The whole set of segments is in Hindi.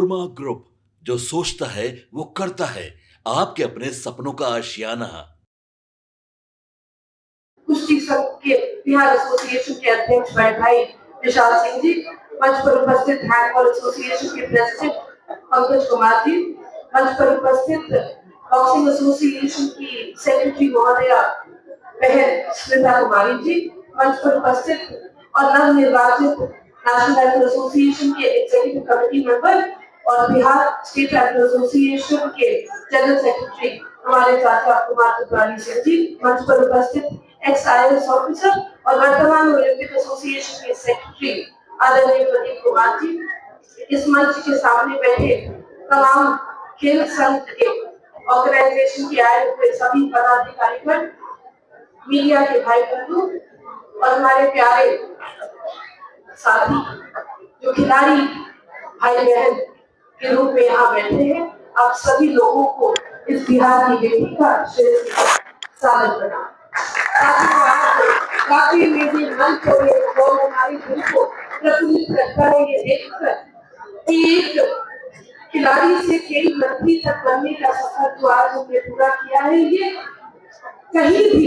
कोरमा ग्रुप, जो सोचता है वो करता है। आपके अपने सपनों का आशियाना। कुश्ती संघ के बिहार एसोसिएशन के अध्यक्ष बड़े भाई विशाल सिंह जी, मंच पर उपस्थित हैंडबॉल एसोसिएशन के प्रेसिडेंट पंकज कुमार जी, मंच पर उपस्थित बॉक्सिंग एसोसिएशन की सेक्रेटरी महोदया बहन स्मिता कुमारी जी, मंच पर उपस्थित और नव निर्वाचित नेशनल राइफल एसोसिएशन के एग्जीक्यूटिव कमेटी मेंबर और बिहार स्टेट राइफल एसोसिएशन के जनरल सेक्रेटरी हमारे चाचा कुमार कुमारी सिंह जी, मंच पर उपस्थित एक्स IAS ऑफिसर और वर्तमान ओलंपिक एसोसिएशन के सेक्रेटरी आदरणीय प्रदीप कुमार जी, इस मंच के सामने बैठे तमाम खेल संघ के ऑर्गेनाइजेशन के आए हुए सभी पदाधिकारीगण, मीडिया के भाई बंधु और हमारे प्यारे साथी जो खिलाड़ी भाई बहन के रूप में यहाँ बैठे हैं, आप सभी लोगों को इस बिहार की बेटी का स्वागत करना। काफी मेरे मन को और हमारी दिल को प्रफुल्लित करता है ये देखकर कि एक खिलाड़ी से खेल मंत्री तक बनने का सफर जो आज हमने पूरा किया है, ये कहीं भी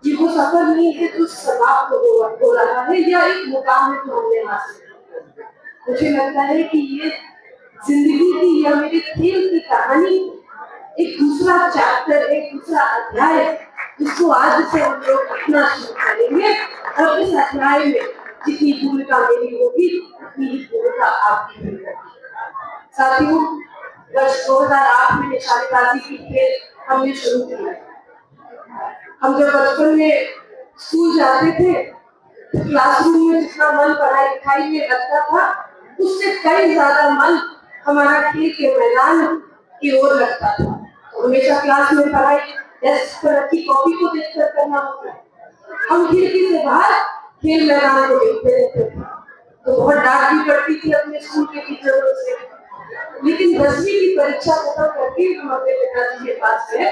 ये वो सफर नहीं है जो समाप्त हो रहा है या एक मुकाम है जो हमने हासिल किया। मुझे लगता है कि ये जिंदगी की या मेरे खेल की कहानी एक दूसरा चैप्टर, एक दूसरा अध्याय, जिसको आज से हम लोग अपना शुरू करेंगे और इस अध्याय में जितनी भूमिका मेरी होगी उतनी ही भूमिका आपकी भी होगी। साथियों, वर्ष 2008 में निशानेबाजी की खेल हमने शुरू किया। हम जब बचपन में स्कूल जाते थे, क्लासरूम में जितना मन पढ़ाई लिखाई में लगता था, उससे कई ज्यादा मन हमारा खेल के मैदान की ओर लगता था। हमेशा क्लास में पढ़ाई डेस्क पर रखी कॉपी को देखकर करना होता है, हम खिड़की से बाहर खेल मैदान को देखते रहते थे। तो बहुत डांट भी पड़ती थी अपने स्कूल के टीचरों से, लेकिन 10वीं की परीक्षा खत्म करके हम अपने पिताजी के पास गए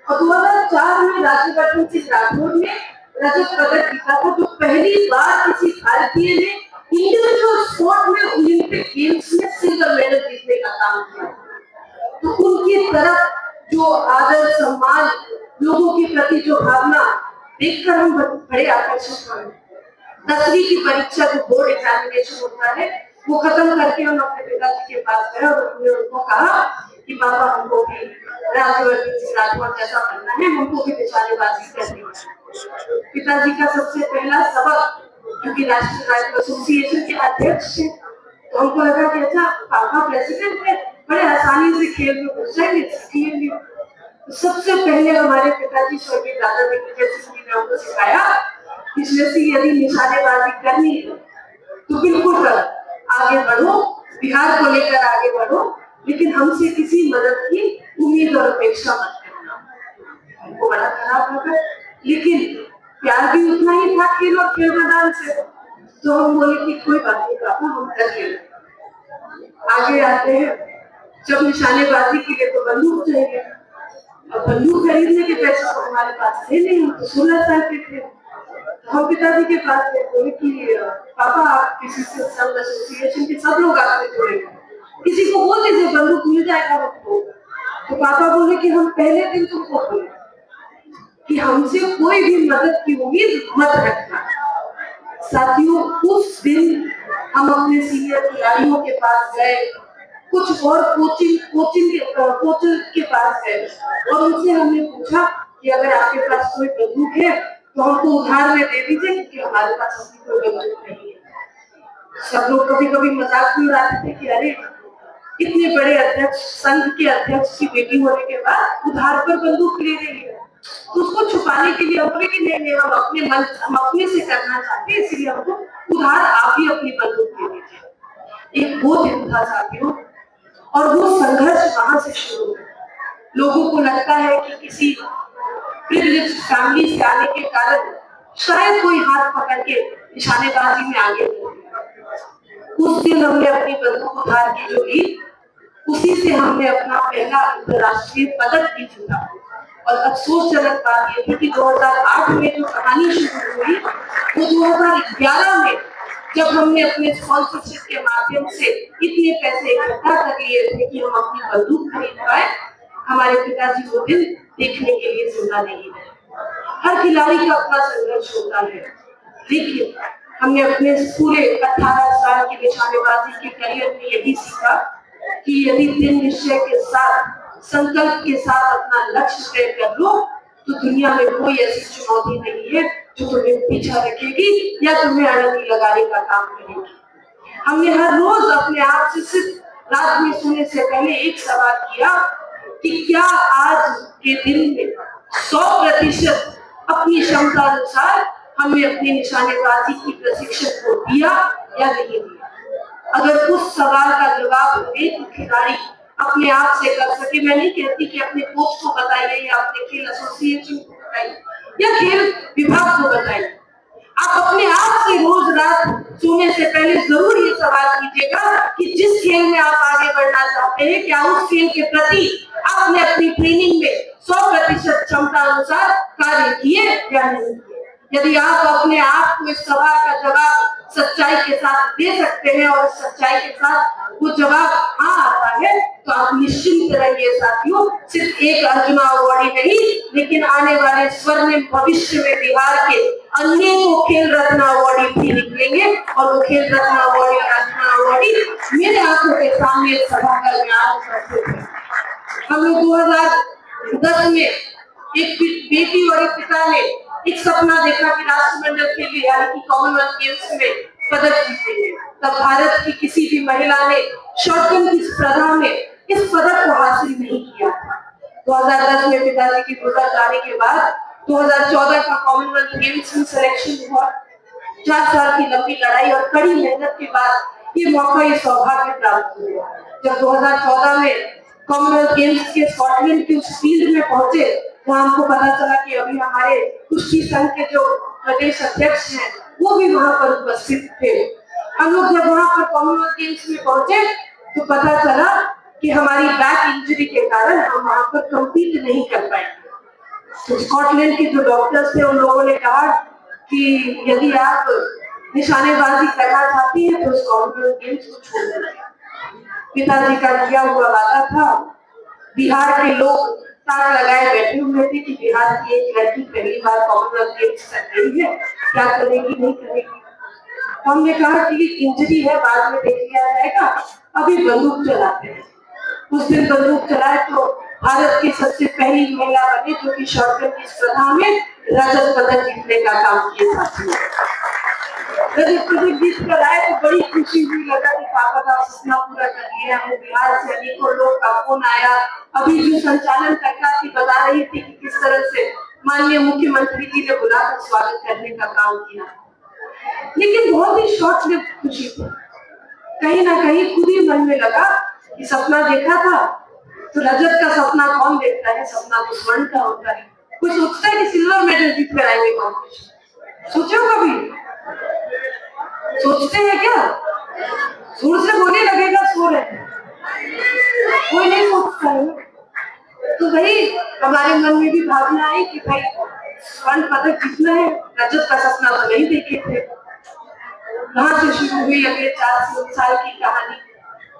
और 2004 में राज्यवर्धन सिंह राठौर ने रजत पदक जीता था, जो पहली बार किसी भारतीय ने इंडिविजुअल स्पोर्ट में ओलंपिक गेम्स में सिल्वर मेडल जीतने का काम किया। तो उनकी तरफ जो आदर सम्मान, लोगों के प्रति जो भावना देखकर हम बड़े आकर्षित हुए। 10वीं की परीक्षा जो बोर्ड एग्जामिनेशन होता है, वो खत्म करके हम अपने पिताजी के पास गए और हमने उनको कहा कि पापा, हमको भी राज्यवर्धन सिंह राठौर जैसा बनना है, हमको भी निशानेबाजी करनी है। पिताजी का सबसे पहला सबक, क्योंकि राष्ट्रीय राइफल एसोसिएशन के अध्यक्ष थे, तो हमको लगा कि अच्छा पापा प्रेसिडेंट है, बड़े आसानी से खेल में घुस जाएंगे, सीखेंगे। तो सबसे पहले हमारे पिताजी स्वर्गीय दादा दिग्विजय सिंह जी ने हमको सिखाया कि यदि निशानेबाजी करनी है तो बिल्कुल आगे बढ़ो, बिहार को लेकर आगे बढ़ो, लेकिन हमसे किसी मदद की उम्मीद और अपेक्षा मत करना। हमको बड़ा खराब लगा, लेकिन प्यार भी उतना ही था खेल और खेल मैदान से। तो हम बोले कि कोई बात नहीं पापा, हम कर लेंगे। आगे आते हैं, जब निशानेबाजी के लिए तो बंदूक चाहिए, और बंदूक खरीदने के पैसे तो हमारे पास थे नहीं, हम तो 16 साल के थे। हम पिताजी के पास गए, बोले कि पापा, आप किसी से सब एसोसिएशन के सब लोग आपसे जुड़े, किसी को बोल दीजिए बंदूक मिल जाएगा हमको। तो पापा बोले कि हम पहले दिन तुमको बोले कि हमसे कोई भी मदद की उम्मीद मत रखना। साथियों, उस दिन हम अपने सीनियर खिलाड़ियों के पास गए, कुछ और कोच के पास गए और उनसे हमने पूछा कि अगर आपके पास कोई बंदूक है तो हमको उधार में दे दीजिए, क्योंकि हमारे पास अपनी कोई बंदूक नहीं है। सब लोग कभी कभी मजाक भी उड़ाते थे कि अरे, इतने बड़े अध्यक्ष, संघ के अध्यक्ष की बेटी होने के बाद उधार पर बंदूक ले रही है। तो उसको छुपाने के लिए हम बोले कि नहीं, हम अपने से करना चाहते हैं, इसलिए हमको उधार आप ही अपनी बंदूक दे दीजिए। एक वो दिन था साथियों, और वो संघर्ष वहां से शुरू हुआ। लोगों को लगता है कि किसी प्रिविलेज्ड फैमिली से आने के कारण शायद कोई हाथ पकड़ के निशानेबाजी में आगे बढ़े। उस दिन हमने अपनी बंदूक उधार की जो ली, उसी से हमने अपना पहला अंतरराष्ट्रीय पदक भी जीता। और अफसोसजनक बात यह थी कि 2008 में जो कहानी शुरू हुई, वो 2011 में जब हमने अपने स्पॉन्सरशिप के माध्यम से इतने पैसे इकट्ठा कर लिए थे कि हम अपनी बंदूक खरीद पाए, हमारे पिताजी वो दिन देखने के लिए जिंदा नहीं रहे। हर खिलाड़ी का अपना संघर्ष होता है, लेकिन हमने अपने पूरे 18 साल की निशानेबाजी के करियर में यही सीखा कि यदि दृढ़ निश्चय के साथ, संकल्प के साथ अपना लक्ष्य तय कर लो तो दुनिया में कोई ऐसी चुनौती नहीं है जो तुम्हें पीछा रखेगी या तुम्हें अड़ंगी लगाने का काम करेगी। हमने हर रोज अपने आप से सिर्फ रात में सोने से पहले एक सवाल किया कि क्या आज के दिन में 100% अपनी क्षमता अनुसार हमने अपनी निशानेबाजी की प्रशिक्षण को दिया या नहीं दिया। अगर उस सवाल का जवाब एक खिलाड़ी अपने आप से कर सके, मैं नहीं कहती कि अपने कोच को बताइए या अपने खेल एसोसिएशन को बताइए या खेल विभाग को बताइए, आप अपने आप से रोज रात सोने से पहले जरूर ये सवाल कीजिएगा कि जिस खेल में आप आगे बढ़ना चाहते हैं, क्या उस खेल के प्रति आपने अपनी ट्रेनिंग में 100% क्षमता अनुसार कार्य किए या नहीं किए। यदि आप अपने आप को इस सवाल का जवाब सच्चाई के साथ दे सकते हैं और सच्चाई के साथ वो जवाब हाँ आता है, तो आप निश्चिंत रहिए साथियों, सिर्फ एक अर्जुना अवार्डी नहीं, लेकिन आने वाले स्वर्णिम भविष्य में बिहार के अनेकों खेल रत्न अवार्डी भी निकलेंगे और वो खेल रत्न अवार्डी और अर्जुना अवार्डी मेरे आंखों के सामने सभागार में आज उपस्थित है। हमने 2010 में एक बेटी और एक पिता ने एक सपना देखा कि राष्ट्रमंडल के लिए यानी कि कॉमनवेल्थ गेम्स में पदक जीतेंगे। तब भारत की किसी भी महिला ने शॉटगन की स्पर्धा में इस पदक को हासिल नहीं किया था। 2010 में पिताजी की गुजर जाने के बाद 2014 का कॉमनवेल्थ गेम्स में सिलेक्शन हुआ। 4 साल की लंबी लड़ाई और कड़ी मेहनत के बाद ये मौका, ये सौभाग्य प्राप्त हुआ। जब 2014 में कॉमनवेल्थ गेम्स के स्कॉटलैंड के उस फील्ड में पहुंचे, वहां हमको पता चला कि अभी हमारे कुश्ती संघ के जो प्रदेश अध्यक्ष हैं वो भी वहां पर उपस्थित थे। हम लोग जब वहां पर कॉमनवेल्थ गेम्स में पहुंचे तो पता चला कि हमारी बैक इंजरी के कारण हम वहां पर कम्पीट नहीं कर पाएंगे। तो स्कॉटलैंड के जो डॉक्टर्स थे उन लोगों ने कहा कि यदि आप निशानेबाजी करना चाहती हैं तो उस कॉमनवेल्थ गेम्स को छोड़ दें। पिताजी का किया हुआ वादा था। बिहार के लोग ताक लगाए बैठे हुए थे कि बिहार की एक लड़की पहली बार कॉमनवेल्थ गेम्स कर रही है, क्या करेगी नहीं करेगी। हमने कहा कि इंजरी है, बाद में देख लिया जाएगा, अभी बंदूक चलाते हैं। उस दिन बंदूक चलाए तो भारत की सबसे पहली महिला बनी जो कि शॉटगन की स्पर्धा में रजत पदक जीतने का काम किए साथी। रजत पदक जीत कर आए तो बड़ी खुशी हुई, लगा कि पापा का सपना पूरा कर लिया है। बिहार से अनेकों लोग का फोन आया। अभी जो संचालन करता थी बता रही थी कि किस तरह से माननीय मुख्यमंत्री जी ने बुलाकर स्वागत करने का काम किया, लेकिन बहुत ही शॉर्ट लिव्ड खुशी थी। कहीं ना कहीं खुद ही मन में लगा कि सपना देखा था तो रजत का सपना कौन देखता है, सपना तो स्वर्ण का होता है। कोई सोचता है कि सिल्वर मेडल जीत कर आएंगे कॉम्पिटिशन, सोचो कभी सोचते हैं क्या? जोर से बोलने लगेगा सो रहे, कोई नहीं सोचता है। तो वही हमारे मन में भी भावना आई कि भाई स्वर्ण पदक जीतना है, रजत का सपना तो नहीं देखे थे। वहां से शुरू हुई अगले 4 साल की कहानी,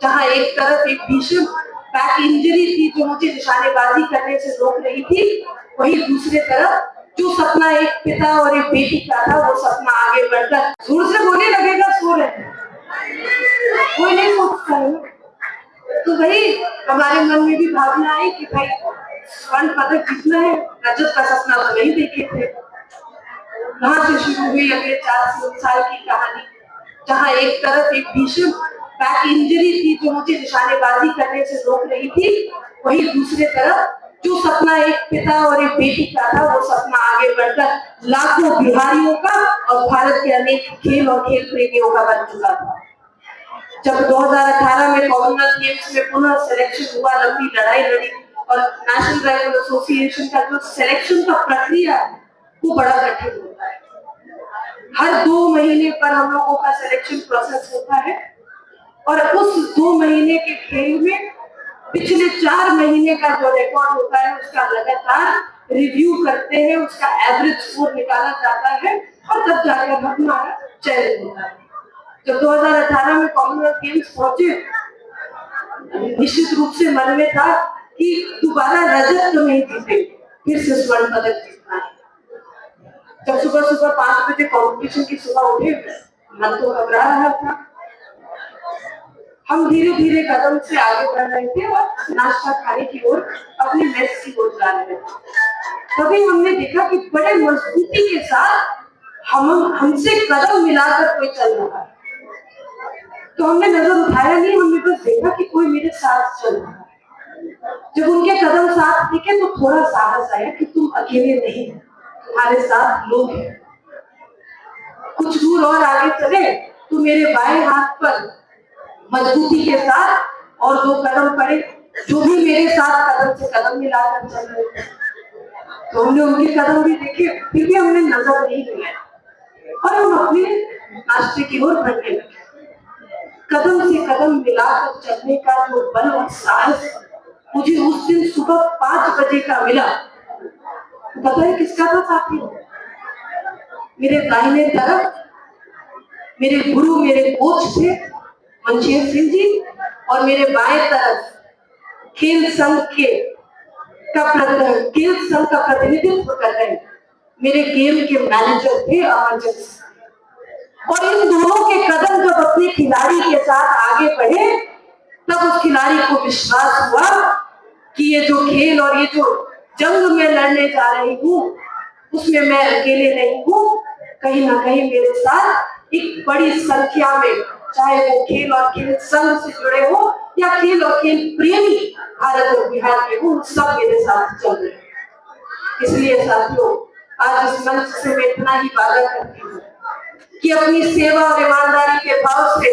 जहां एक तरफ एक भीषण बैक इंजरी थी जो मुझे निशानेबाजी करने से रोक रही थी, वही दूसरे तरफ जो सपना एक पिता और एक बेटी का था वो सपना आगे बढ़कर जोर से बोलने लगेगा सो रहे, कोई नहीं सोचता है। तो वही हमारे मन में भी भावना आई कि भाई स्वर्ण पदक जीतना है, रजत का सपना तो नहीं देखे थे। वहां से शुरू हुई अगले 4 साल की कहानी, जहां एक तरफ एक भीषण बैक इंजरी थी जो मुझे निशानेबाजी करने से रोक रही थी, वही दूसरे तरफ जो सपना एक पिता और एक बेटी का था वो सपना आगे बढ़कर लाखों बिहारियों का और भारत के अनेक खेल और खेल प्रेमियों का बन चुका था। जब 2018 में कॉमनवेल्थ गेम्स में पुनः सिलेक्शन हुआ, लंबी लड़ाई लड़ी और नेशनल राइफल एसोसिएशन का जो सिलेक्शन का प्रक्रिया है वो बड़ा कठिन होता है। हर 2 महीने पर हम लोगों का सिलेक्शन प्रोसेस होता है और उस 2 महीने के खेल में पिछले 4 महीने का जो रिकॉर्ड होता है उसका लगातार रिव्यू करते हैं, उसका एवरेज स्कोर निकाला जाता है और तब जाकर हमारा चयन होता है। जब 2018 में कॉमनवेल्थ गेम्स पहुंचे, निश्चित रूप से मन में था कि दोबारा रजत तो नहीं जीते, फिर से स्वर्ण पदक जीतना है। जब सुबह सुबह 5 बजे कंपटीशन की सुबह उठे, मन तो घबरा रहा था। हम धीरे धीरे कदम से आगे बढ़ रहे थे और नाश्ता खाने की ओर, अपनी मेस की ओर जा रहे थे। तभी हमने देखा कि बड़े मजबूती के साथ हमसे कदम मिलाकर कोई चल रहा है। तो हमने नजर उठाया नहीं, हमने बस देखा कि कोई मेरे साथ चल रहा है। जब उनके कदम साथ दिखे तो थोड़ा साहस आया कि तुम अकेले नहीं, तुम्हारे साथ लोग हैं। कुछ दूर और आगे चले तो मेरे बाएं हाथ पर मजबूती के साथ और 2 कदम पड़े, जो भी मेरे साथ कदम से कदम मिलाकर चल रहे थे। तो हमने उनके कदम भी देखे, फिर भी हमने नजर नहीं दिया और हम अपने नाश्ते की ओर बढ़ने लगे। कदम से कदम मिलाकर चलने का जो बल और साहस मुझे उस दिन सुबह 5 बजे का मिला, पता है किसका था साथी? मेरे दाहिने तरफ मेरे गुरु, मेरे कोच थे मनशेर सिंह जी, और मेरे बाएं तरफ खेल संघ का प्रतिनिधित्व कर रहे मेरे गेम के मैनेजर थे अमरजीत सिंह। और इन दोनों के कदम जब अपने खिलाड़ी के साथ आगे बढ़े, तब उस खिलाड़ी को विश्वास हुआ कि ये जो खेल और ये जो जंग में लड़ने जा रही हूँ, उसमें मैं अकेले नहीं हूँ। कहीं ना कहीं मेरे साथ एक बड़ी संख्या में, चाहे वो खेल और खेल संघ से जुड़े हो या खेल और खेल प्रेमी भारत और बिहार के हो, सब मेरे साथ चल रहे हैं। इसलिए साथियों, आज इस मंच से मैं इतना ही वादा करती हूँ कि अपनी सेवा और ईमानदारी के भाव से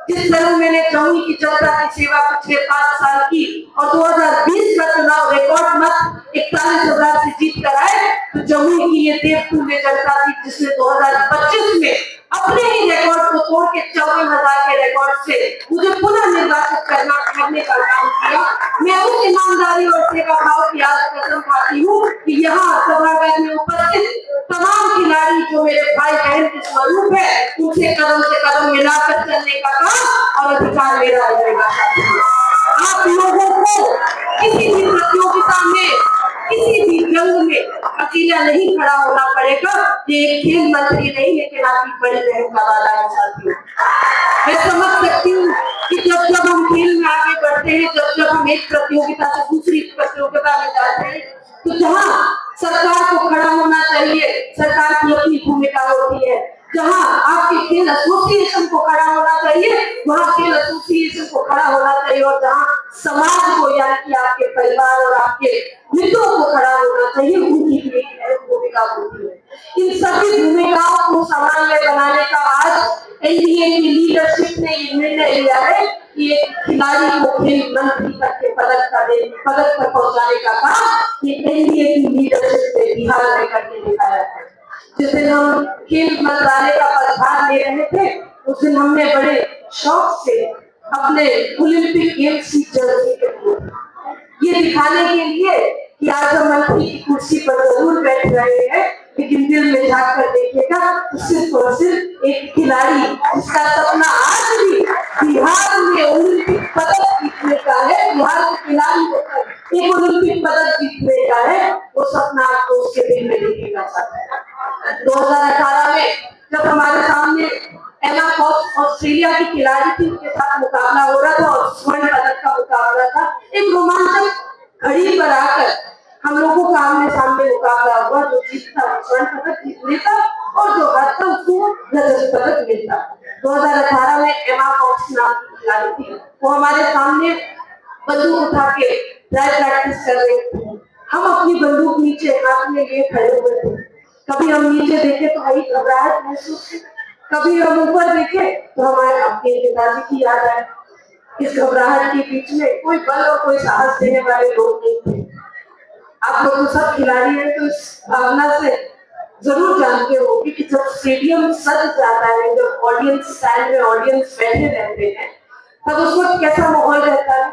जिस तरह मैंने जमुई की जनता की सेवा पिछले 5 साल की और 2020 का चुनाव रिकॉर्ड मत 41,000 से जीत कर आए, तो जमुई की ये देवतुल्य जनता थी जिसने 2025 में अपने ही रिकॉर्ड को तोड़ के 54,000 के रिकॉर्ड से मुझे पुनः निर्वाचित करने का काम किया। मैं उस ईमानदारी और सेवा भाव की आज कसम खाती हूँ कि यहाँ सभागार में उपस्थित तमाम खिलाड़ी जो मेरे भाई बहन के स्वरूप है, उनसे कदम से कदम मिलाकर चलने का काम और अधिकार मेरा रहेगा। आप लोगों को किसी भी प्रतियोगिता में, किसी भी जंग में अकेला नहीं खड़ा होना पड़ेगा। ये एक खेल मंत्री नहीं, लेकिन आपकी बड़ी बहन का वादा है साथियों। मैं समझ सकती हूँ कि जब जब हम खेल में आगे बढ़ते हैं, जब जब हम एक प्रतियोगिता से दूसरी प्रतियोगिता में जाते हैं, तो जहाँ सरकार को खड़ा होना चाहिए, सरकार की अपनी भूमिका होती है। जहाँ आपके खेल एसोसिएशन को खड़ा होना चाहिए, वहाँ खेल एसोसिएशन को खड़ा होना चाहिए। और जहाँ समाज को, यानी कि आपके परिवार और आपके मित्रों को खड़ा होना चाहिए, उनकी भी एक अहम भूमिका होती है। इन सभी भूमिकाओं को समन्वय बनाने का आज एनडीए की लीडरशिप ने ये निर्णय लिया है कि एक खिलाड़ी को खेल मंत्री तक के पदक पर पहुंचाने का काम ये एनडीए की लीडरशिप ने बिहार में करके दिखाया है। जिस दिन हम खेल मंत्रालय का पदभार ले रहे थे, उस दिन हमने बड़े शौक से अपने ओलंपिक गेम्स की जर्सी पहनी, ये दिखाने के लिए कि आज हम मंत्री की कुर्सी पर जरूर बैठ रहे हैं, लेकिन दिल में झांक कर देखिएगा तो सिर्फ और सिर्फ एक खिलाड़ी जिसका सपना आज भी बिहार में ओलंपिक पदक जीतने का है, बिहार के खिलाड़ी होकर एक ओलंपिक पदक जीतने का है, वो सपना आपको उसके दिल में दिखेगा। 2018 में जब हमारे सामने एमा कॉक्स ऑस्ट्रेलिया की खिलाड़ी थी, उनके साथ मुकाबला हो रहा था और स्वर्ण पदक का मुकाबला था। एक रोमांचक घड़ी पर आकर हम लोगों का आमने सामने मुकाबला हुआ। जो जीतता स्वर्ण पदक जीतने का और जो हारता उसको रजत पदक मिलता। 2018 में एमा कॉक्स नाम की खिलाड़ी थी, वो हमारे सामने बंदूक उठा के ड्राई प्रैक्टिस कर रही थी। हम अपनी बंदूक नीचे हाथ में लिए खड़े हुए थे। कभी हम नीचे देखे तो वही घबराहट महसूस की, कभी हम ऊपर देखे तो हमारे अपने पिताजी की याद आए। इस घबराहट के बीच में कोई बल और कोई साहस देने वाले लोग नहीं थे। आप लोग तो सब खिलाड़ी हैं, तो इस भावना से जरूर जानते हो कि जब स्टेडियम सज जाता है, जब ऑडियंस स्टैंड में ऑडियंस बैठे रहते हैं, तब उस वक्त कैसा माहौल रहता है।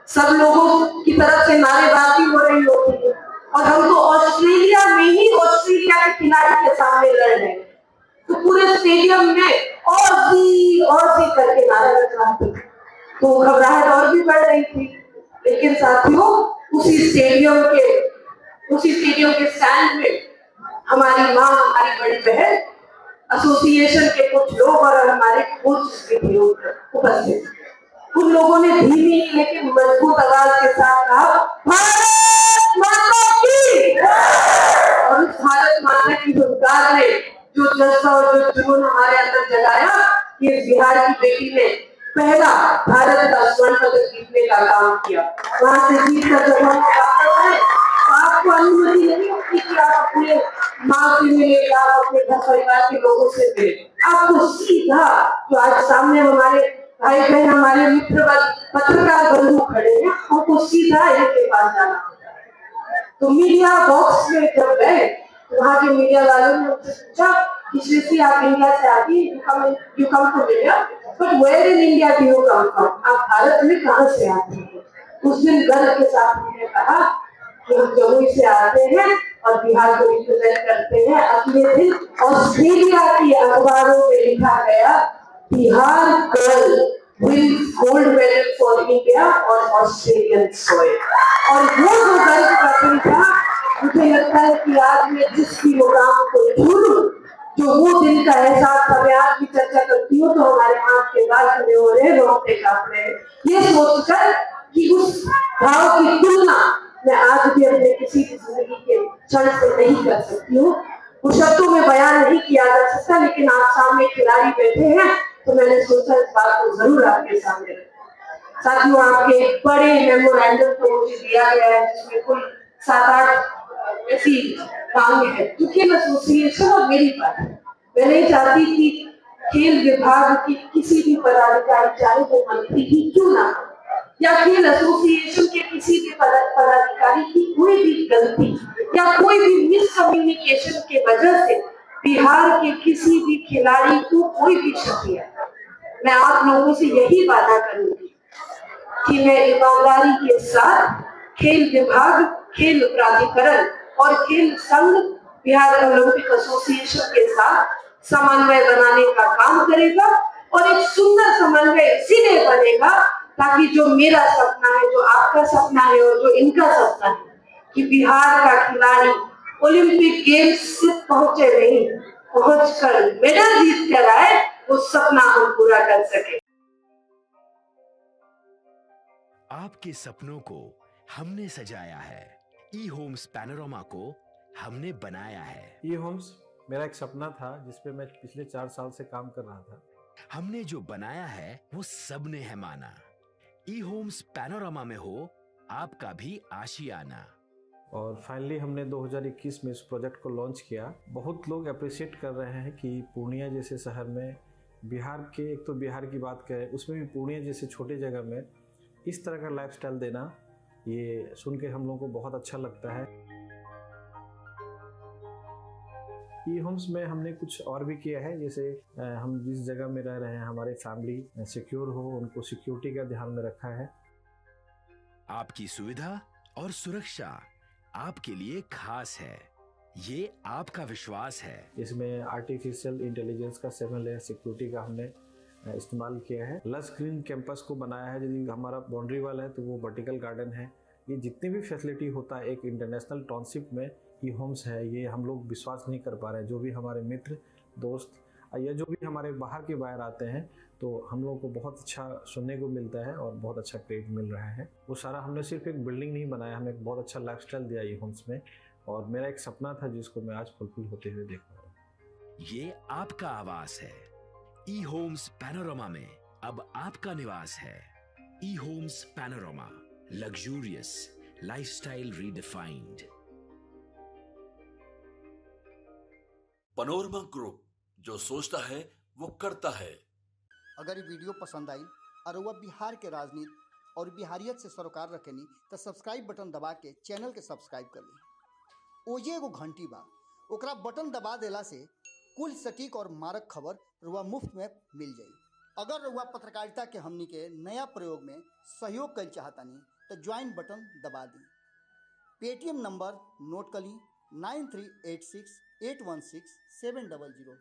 सब लोगों की तरफ से नारेबाजी हो रही होती है और हम तो ऑस्ट्रेलिया में ही ऑस्ट्रेलिया के खिलाड़ी के सामने लड़ रहे हैं, तो पूरे स्टेडियम में और सी करके नारा लग रहा था। तो घबराहट और भी बढ़ रही थी। लेकिन साथियों, उसी स्टेडियम के स्टैंड में हमारी माँ, हमारी बड़ी बहन, एसोसिएशन के कुछ लोग और हमारे कोच भी थे उपस्थित। उन लोगों ने धीमी लेकिन मजबूत आवाज के साथ कहा, भारत माता की। और उस भारत माता की हुंकार ने जो जज्बा और जो जुनून हमारे अंदर जगाया कि इस बिहार की बेटी ने पहला भारत का स्वर्ण पदक जीतने का काम किया। वहां से जीत कर जब हम वापस आए, आपको अनुमति नहीं होती कि आप अपने माँ से मिले, आप अपने घर परिवार के लोगों से मिले। आपको सीधा, जो आज सामने हमारे भाई बहन, हमारे मित्र पत्रकार बंधु खड़े हैं, हमको सीधा इनके पास जाना होता है। तो मीडिया बॉक्स में जब गए, वहाँ के मीडिया वालों ने मुझसे पूछा कि श्री आप इंडिया से आती, you come to India, but where in India do you come from? आप भारत में कहाँ से आते हैं? उस दिन गर्व के साथ मैंने कहा कि हम जमुई से आते हैं और बिहार को रिप्रेजेंट करते हैं। अगले दिन ऑस्ट्रेलिया की अखबारों में लिखा गया, Bihar girl wins gold medal for India और ऑस्ट्रेलियन सॉइल। और वो जो गर्व का दिन था, मुझे लगता है कि आज मैं जिसकी मुकाम को छू, जो वो दिन का एहसास मैं आज की चर्चा करती हूँ तो हमारे हाथ के बाल खड़े हो रहे, रोंगटे कांप रहे, ये सोचकर कि उस भाव की तुलना मैं आज भी अपने किसी भी जिंदगी के क्षण से नहीं कर सकती हूँ। वो शब्दों में बयान नहीं किया जा सकता, लेकिन आप सामने खिलाड़ी बैठे हैं तो मैंने सोचा इस बात को जरूर आपके सामने रखूं। साथियों, आपके बड़े मेमोरेंडम को मुझे दिया गया है, जिसमें कुल 7-8 ऐसी मांगे हैं जो खेल एसोसिएशन और मेरी बात है। मैं नहीं चाहती कि खेल विभाग की किसी भी पदाधिकारी, चाहे वो मंत्री ही क्यों ना हो, या खेल एसोसिएशन के किसी भी पदाधिकारी की कोई भी गलती या कोई भी मिसकम्युनिकेशन के वजह से बिहार के किसी भी खिलाड़ी को कोई भी क्षति है। मैं आप लोगों से यही वादा करूंगी कि मैं ईमानदारी के साथ खेल विभाग, खेल प्राधिकरण और खेल संघ बिहार ओलंपिक एसोसिएशन के साथ समन्वय बनाने का काम करेगा। और एक सुंदर समन्वय इसीलिए बनेगा ताकि जो मेरा सपना है, जो आपका सपना है और जो इनका सपना है कि बिहार का खिलाड़ी ओलंपिक गेम्स से पहुंचे नहीं, पहुंचकर मेडल जीत कर आए, वो सपना हम पूरा कर सके। आपके सपनों को हमने सजाया है, ई होम्स पैनोरमा को हमने बनाया है। ई होम्स मेरा एक सपना था जिसपे मैं पिछले 4 साल से काम कर रहा था। हमने जो बनाया है वो सबने है माना। ई होम्स पैनोरमा में हो आपका भी आशियाना। और फाइनली हमने 2021 में इस प्रोजेक्ट को लॉन्च किया। बहुत लोग अप्रिशिएट कर रहे हैं कि पूर्णिया जैसे शहर में, बिहार के, एक तो बिहार की बात करें उसमें भी पूर्णिया जैसे छोटे जगह में इस तरह का लाइफस्टाइल देना, ये सुन के हम लोगों को बहुत अच्छा लगता है। ई होम्स में हमने कुछ और भी किया है, जैसे हम जिस जगह में रह रहे हैं हमारे फैमिली सिक्योर हो, उनको सिक्योरिटी का ध्यान में रखा है। आपकी सुविधा और सुरक्षा आपके लिए खास है, ये आपका विश्वास है। इसमें आर्टिफिशियल इंटेलिजेंस का 7 लेयर सिक्योरिटी का हमने इस्तेमाल किया है। लस ग्रीन कैंपस को बनाया है, यदि हमारा बाउंड्री वाल है तो वो वर्टिकल गार्डन है। ये जितनी भी फैसिलिटी होता है एक इंटरनेशनल टाउनशिप में ई होम्स है, ये हम लोग विश्वास नहीं कर पा रहे हैं। जो भी हमारे मित्र, दोस्त या जो भी हमारे बाहर के बाहर आते हैं तो हम लोगों को बहुत अच्छा सुनने को मिलता है और बहुत अच्छा क्रेडिट मिल रहा है। वो सारा हमने सिर्फ एक बिल्डिंग नहीं बनाया, हमें एक बहुत अच्छा लाइफस्टाइल दिया ई होम्स में, और मेरा एक सपना था जिसको मैं आज फुलफिल होते हुए देख पा रहा हूँ। ये आपका आवास है। ई होम्स पैनोरमा में अब आपका निवास है। E Homes Panorama, luxurious lifestyle redefined. Panorama group, जो सोचता है वो करता है। अगर ये वीडियो पसंद आई और वह बिहार के राजनीति और बिहारियत से सरोकार रखेनी तो सब्सक्राइब बटन दबा के चैनल के सब्सक्राइब कर ली। ओजे एगो घंटी बा, ओकरा बटन दबा देला से कुल सटीक और मारक खबर रुआ मुफ्त में मिल जाई। अगर रुआ पत्रकारिता के हमनी के नया प्रयोग में सहयोग कर चाहतानी तो ज्वाइन बटन दबा दी। पेटीएम नंबर नोट कर ली 9386816700।